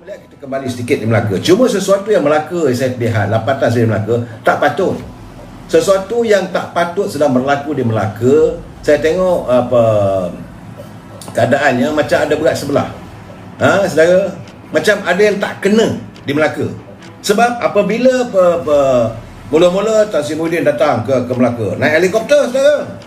Kita kembali sedikit di Melaka. Cuma sesuatu yang Melaka saya lihat, lapatan saya di Melaka, tak patut. Sesuatu yang tak patut sedang berlaku di Melaka. Saya tengok keadaannya macam ada berat sebelah. Saudara, macam ada yang tak kena di Melaka. Sebab apabila mula-mula Tan Sri Muhyiddin datang ke Melaka, naik helikopter, saudara.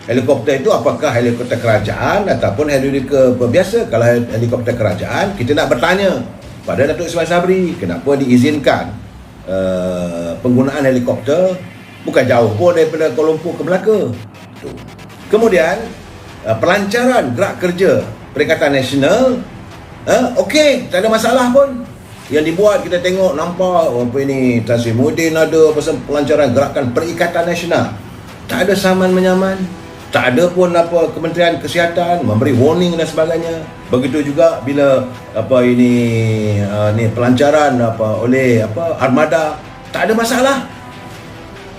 Helikopter itu apakah helikopter kerajaan ataupun helikopter biasa? Kalau helikopter kerajaan, kita nak bertanya pada Datuk Ismail Sabri, kenapa diizinkan penggunaan helikopter bukan jauh pun daripada Kuala Lumpur ke Melaka. Kemudian pelancaran gerak kerja Perikatan Nasional, okey, tak ada masalah pun. Yang dibuat kita tengok nampak apa ini, Tan Sri Muhyiddin ada pasal pelancaran gerakan Perikatan Nasional. Tak ada saman menyaman. Tak ada pun Kementerian Kesihatan memberi warning dan sebagainya. Begitu juga bila pelancaran oleh armada, tak ada masalah.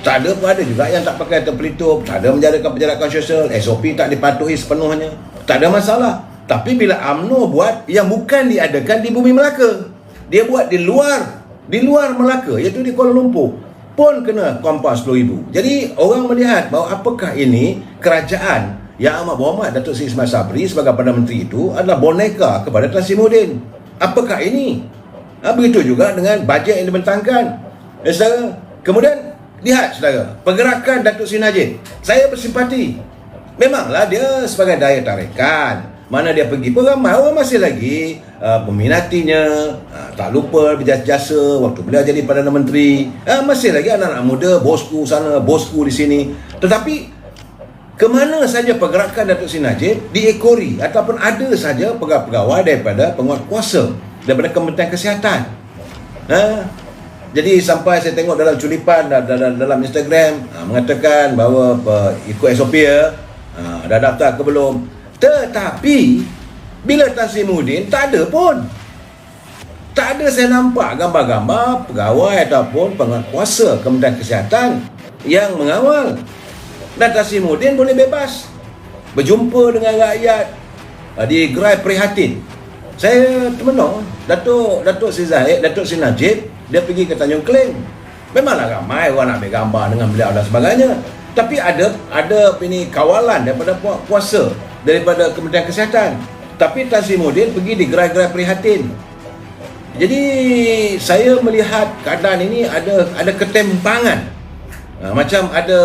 Tak ada pun, ada juga yang tak pakai terpelitup, tak ada menjadikan penjarakan sosial, SOP tak dipatuhi sepenuhnya. Tak ada masalah. Tapi bila UMNO buat yang bukan diadakan di bumi Melaka, dia buat di luar Melaka, iaitu di Kuala Lumpur, pun kena kompas 10,000. Jadi orang melihat bahawa apakah ini kerajaan Yang Amat Berhormat Datuk Seri Ismail Sabri sebagai Perdana Menteri itu adalah boneka kepada Tan Sri Muhyiddin. Apakah ini? Begitu juga dengan bajet yang dibentangkan. Saudara, kemudian lihat saudara, pergerakan Datuk Seri Najib, saya bersimpati. Memanglah dia sebagai daya tarikan, mana dia pergi pun ramai orang masih lagi peminatinya. Tak lupa berjasa-jasa waktu beliau jadi Perdana Menteri. Masih lagi anak-anak muda, bosku sana, bosku di sini. Tetapi kemana saja pergerakan Datuk Seri Najib diekori ataupun ada saja pegawai-pegawai daripada penguat kuasa, daripada Kementerian Kesihatan. Jadi sampai saya tengok dalam culipan dalam Instagram mengatakan bahawa ikut SOP dah daftar ke belum. Tetapi bila Tan Sri Muhyiddin tak ada pun. Tak ada saya nampak gambar-gambar pegawai ataupun penguatkuasa Kementerian Kesihatan yang mengawal. Dan Tan Sri Muhyiddin boleh bebas berjumpa dengan rakyat di gerai prihatin. Saya termenung, Datuk Seri Zahid, Datuk Seri Najib, dia pergi ke Tanjung Kling. Memanglah ramai orang nak ambil gambar dengan beliau dan sebagainya. Tapi ada kawalan daripada kuasa daripada Kementerian Kesihatan. Tapi Tan Sri Muhyiddin pergi di gerai-gerai prihatin. Jadi saya melihat keadaan ini ada ketimpangan. Macam ada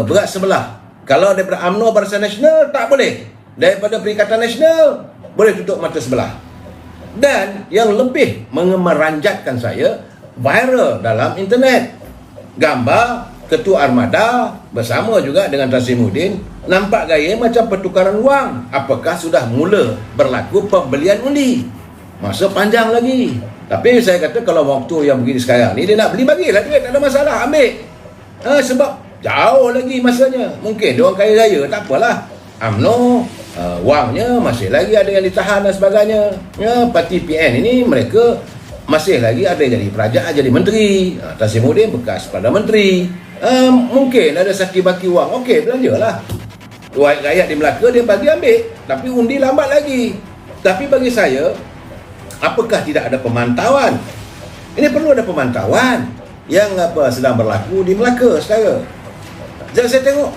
berat sebelah. Kalau daripada UMNO Barisan Nasional tak boleh, daripada Perikatan Nasional boleh tutup mata sebelah. Dan yang lebih meranjatkan saya, viral dalam internet gambar Ketua Armada bersama juga dengan Tan Sri Muhyiddin, nampak gaya macam pertukaran wang. Apakah sudah mula berlaku pembelian undi? Masa panjang lagi. Tapi saya kata kalau waktu yang begini sekarang ni, dia nak beli, bagilah duit, tak ada masalah, ambil. Sebab jauh lagi masanya. Mungkin dia orang kaya raya, tak apalah. UMNO wangnya masih lagi ada yang ditahan dan sebagainya. Parti PN ini mereka masih lagi ada yang jadi kerajaan, jadi menteri. Tan Sri Muhyiddin bekas Perdana Menteri. Mungkin ada saki baki wang, okey, belanjalah. Rakyat di Melaka dia bagi ambil, tapi undi lambat lagi. Tapi bagi saya, apakah tidak ada pemantauan? Ini perlu ada pemantauan yang sedang berlaku di Melaka sekarang. Jadi saya tengok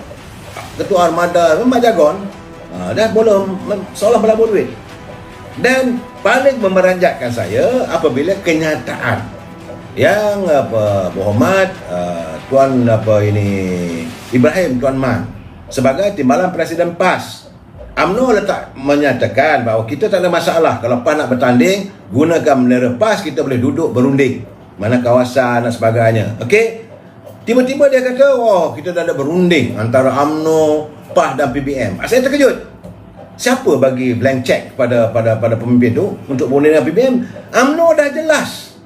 Ketua Armada memang jagon, dah boleh seolah melabur duit. Dan paling memeranjatkan saya apabila kenyataan yang berhormat Tuan Ibrahim Tuan Man sebagai Timbalan Presiden PAS, UMNO menyatakan bahawa kita tak ada masalah kalau PAS nak bertanding, gunakan bendera PAS, kita boleh duduk berunding mana kawasan dan sebagainya. Okey, tiba-tiba dia kata, kita dah ada berunding antara UMNO, PAS dan PBM. Saya terkejut. Siapa bagi blank check pada pemimpin tu untuk berunding dengan PBM? UMNO dah jelas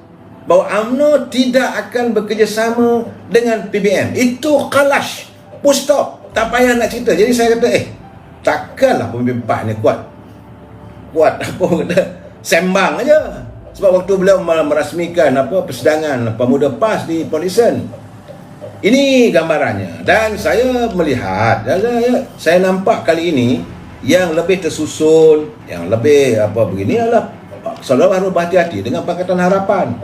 bahawa UMNO tidak akan bekerjasama dengan PBM. Itu kalash, full stop, tak payah nak cerita. Jadi saya kata, takkanlah pemimpin PAS ni kuat sembang aja. Sebab waktu beliau merasmikan persidangan pemuda PAS di Polisen, ini gambarannya. Dan saya melihat, saya nampak kali ini yang lebih tersusun, yang lebih begini adalah saudara harus berhati-hati dengan Pakatan Harapan.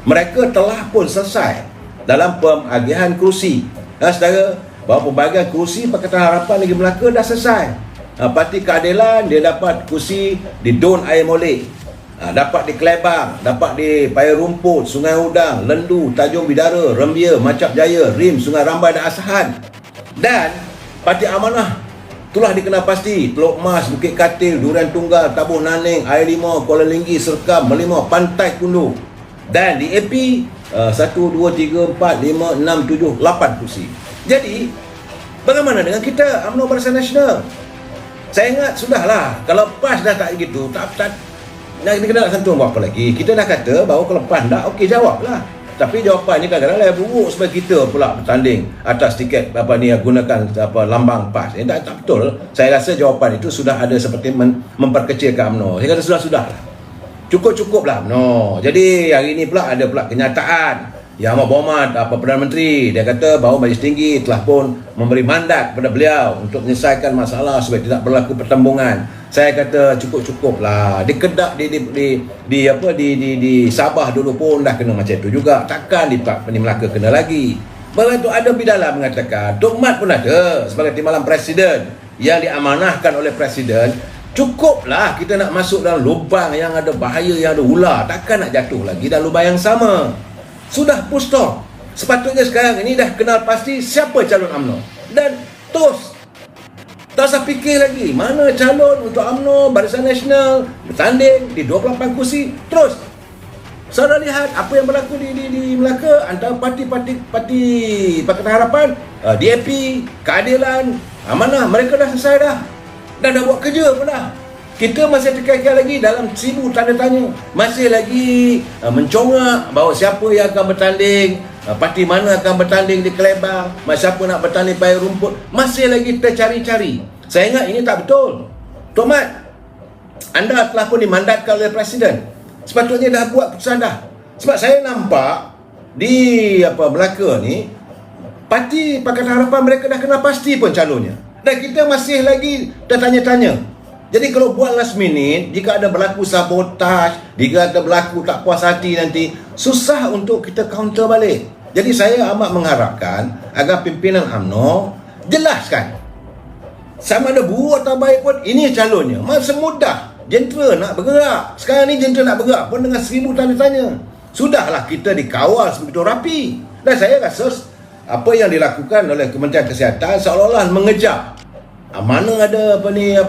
Mereka telah pun selesai dalam pembagian kerusi. Saudara, bahawa pembagian kerusi Pakatan Harapan Negeri Melaka dah selesai. Parti Keadilan dia dapat kerusi di Don Air Molek, dapat di Kelebang, dapat di Paya Rumput, Sungai Udang, Lendu, Tanjung Bidara, Rembia, Macap Jaya, Rim, Sungai Rambai dan Asahan. Dan Parti Amanah itulah dikenal pasti Teluk Mas, Bukit Katil, Durian Tunggal, Tabuh Naning, Air Limau, Kuala Linggi, Serkam, Merlimau, Pantai Kundu. Dan di AP 1, 2, 3, 4, 5, 6, 7, 8 kursi. Jadi bagaimana dengan kita UMNO Barisan Nasional? Saya ingat sudahlah, kalau PAS dah tak gitu, tak kita nak sentuh apa lagi. Kita dah kata bahawa kalau PAS tak, okey, jawablah. Tapi jawapan ni kadang-kadang buruk sebab kita pula bertanding atas tiket gunakan lambang PAS. Tak betul. Saya rasa jawapan itu sudah ada seperti memperkecilkan UMNO. Saya kata sudah-sudahlah. Cukup-cukuplah UMNO. Jadi hari ini pula ada pula kenyataan Yang Amat Berhormat Perdana Menteri, dia kata bahawa Majlis Tinggi telah pun memberi mandat kepada beliau untuk menyelesaikan masalah supaya tidak berlaku pertembungan. Saya kata cukup-cukuplah. Di Kedah, di Sabah dulu pun dah kena macam itu juga. Takkan di Melaka kena lagi. Bahkan tu ada bidala mengatakan, Tok Mat pun ada sebagai timbalan Presiden yang diamanahkan oleh Presiden. Cukuplah kita nak masuk dalam lubang yang ada bahaya, yang ada ular. Takkan nak jatuh lagi dalam lubang yang sama. Sudah full stop. Sepatutnya sekarang ini dah kenal pasti siapa calon UMNO. Dan terus tak usah fikir lagi mana calon untuk UMNO Barisan Nasional bertanding di 28 kursi. Terus saudara lihat apa yang berlaku di Melaka antara parti Pakatan Harapan, DAP, Keadilan, Amanah. Mereka dah selesai dah. Dah buat kerja pun dah. Kita masih terkekal lagi dalam 1000 tanda tanya. Masih lagi mencongak bahawa siapa yang akan bertanding, parti mana akan bertanding di Kelebang, siapa nak bertanding Paya Rumput. Masih lagi tercari-cari. Saya ingat ini tak betul. Tok Mat, anda telah pun dimandatkan oleh Presiden. Sepatutnya dah buat keputusan dah. Sebab saya nampak di Melaka ni, parti Pakatan Harapan mereka dah kenal pasti pun calonnya. Dan kita masih lagi tertanya-tanya. Jadi kalau buat last minute, jika ada berlaku sabotaj, jika ada berlaku tak puas hati nanti, susah untuk kita counter balik. Jadi saya amat mengharapkan agar pimpinan UMNO jelaskan sama ada buruk atau baik pun ini calonnya. Masa mudah jentera nak bergerak. Sekarang ni jentera nak bergerak pun dengan 1000 tanda tanya. Sudahlah kita dikawal sebegitu rapi. Dan saya rasa apa yang dilakukan oleh Kementerian Kesihatan seolah-olah mengejar mana ada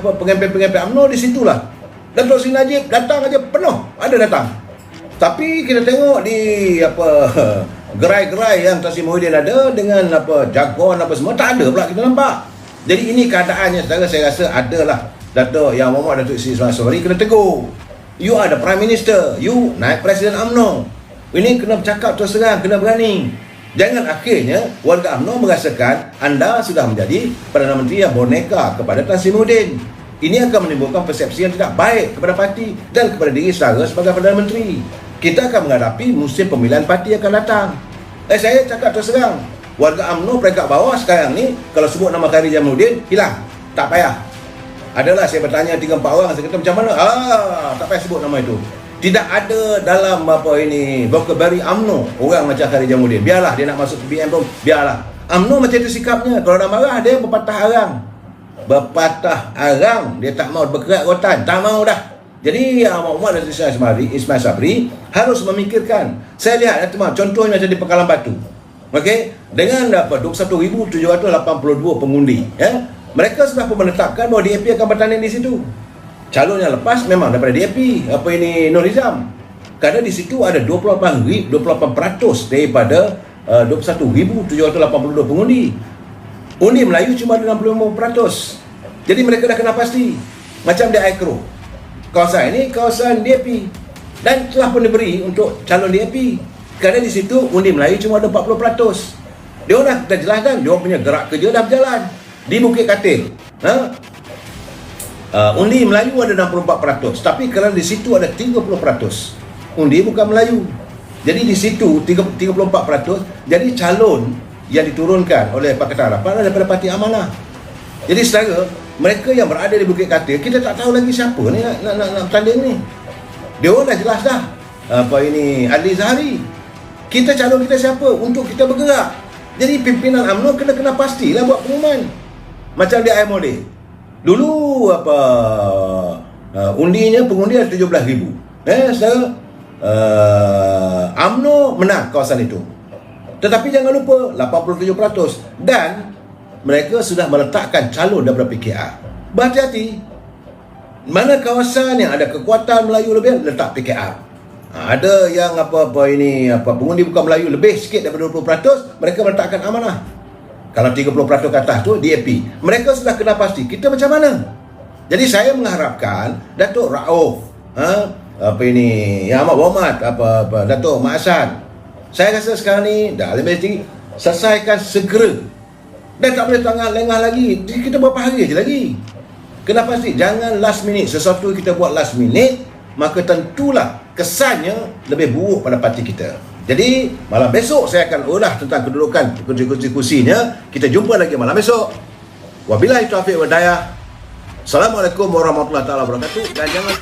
pengambil-pengambil UMNO di situlah. Dato' Sri Najib datang aja penuh, ada datang. Tapi kita tengok di gerai-gerai yang Tan Sri Muhyiddin ada dengan jagoan semua tak ada pula kita nampak. Jadi ini keadaannya saudara, saya rasa adalah Dato' Yang Muhammad Datuk Seri Ismail Sabri kena tegur. You are the Prime Minister, you naik Presiden UMNO. Ini kena bercakap terus terang, kena berani. Jangan akhirnya warga UMNO merasakan anda sudah menjadi Perdana Menteri yang boneka kepada Tan Sri Muhyiddin. Ini akan menimbulkan persepsi yang tidak baik kepada parti dan kepada diri saudara sebagai Perdana Menteri. Kita akan menghadapi musim pemilihan parti yang akan datang. Saya cakap terus terang, warga UMNO peringkat bawah sekarang ni kalau sebut nama Khairy Jamaluddin hilang. Tak payah. Adalah saya bertanya 3-4 orang, saya kata macam mana? Tak payah sebut nama itu. Tidak ada dalam vocabulary UMNO orang macam Khairy Jamaluddin. Biarlah dia nak masuk PBM pun, biarlah. UMNO macam itu sikapnya. Kalau dah marah dia berpatah arang. Dia tak mau bergerak rotan, tak mau dah. Jadi Muhammad Ismail Sabri harus memikirkan. Saya lihat contohnya macam di Pekalan Batu. Okey, dengan 21,782 pengundi, ya. Mereka sudah pun menetapkan bahawa DAP akan bertanding di situ. Calon yang lepas memang daripada DAP, Nur Hizam. Kerana di situ ada 28% daripada 21,782 pengundi. Undi Melayu cuma ada 65%. Jadi mereka dah kena pasti. Macam di Aikro, kawasan ini kawasan DAP dan telah pun diberi untuk calon DAP. Kerana di situ undi Melayu cuma ada 40%. Dia dah jelaskan, dia punya gerak kerja dah berjalan. Di Bukit Katil, undi Melayu ada 64%, tapi kerana di situ ada 30% undi bukan Melayu. Jadi di situ 34%. Jadi calon yang diturunkan oleh Pakatan Harapan daripada Parti Amanah. Jadi saudara, mereka yang berada di Bukit Katil, kita tak tahu lagi siapa ni nak bertanding ni. Dia orang dah jelas dah. Adli Zahari. Kita calon kita siapa untuk kita bergerak. Jadi pimpinan UMNO kena pastilah buat pengumuman. Macam di IMOD. Dulu undinya pengundi ada 17,000. Saudara, UMNO menang kawasan itu. Tetapi jangan lupa 87% dan mereka sudah meletakkan calon daripada PKR. Berhati-hati. Mana kawasan yang ada kekuatan Melayu lebih, letak PKR. Ada yang pengundi bukan Melayu lebih sikit daripada 20%, mereka meletakkan amanah. Kalau 30% ke atas tu DAP. Mereka sudah kena pasti. Kita macam mana? Jadi saya mengharapkan Datuk Rauf, Yang Amat Berhormat, Datuk Mak Hassan. Saya rasa sekarang ni dah lebih tinggi, selesaikan segera. Dan tak boleh tangan lengah lagi. Kita berapa hari je lagi. Kenapa sih? Jangan last minute. Sesuatu kita buat last minute, maka tentulah kesannya lebih buruk pada parti kita. Jadi malam besok saya akan ulas tentang kedudukan kursi-kursinya. Kita jumpa lagi malam besok. Wabillahi taufiq wal hidayah. Assalamualaikum warahmatullahi wabarakatuh. Dan jangan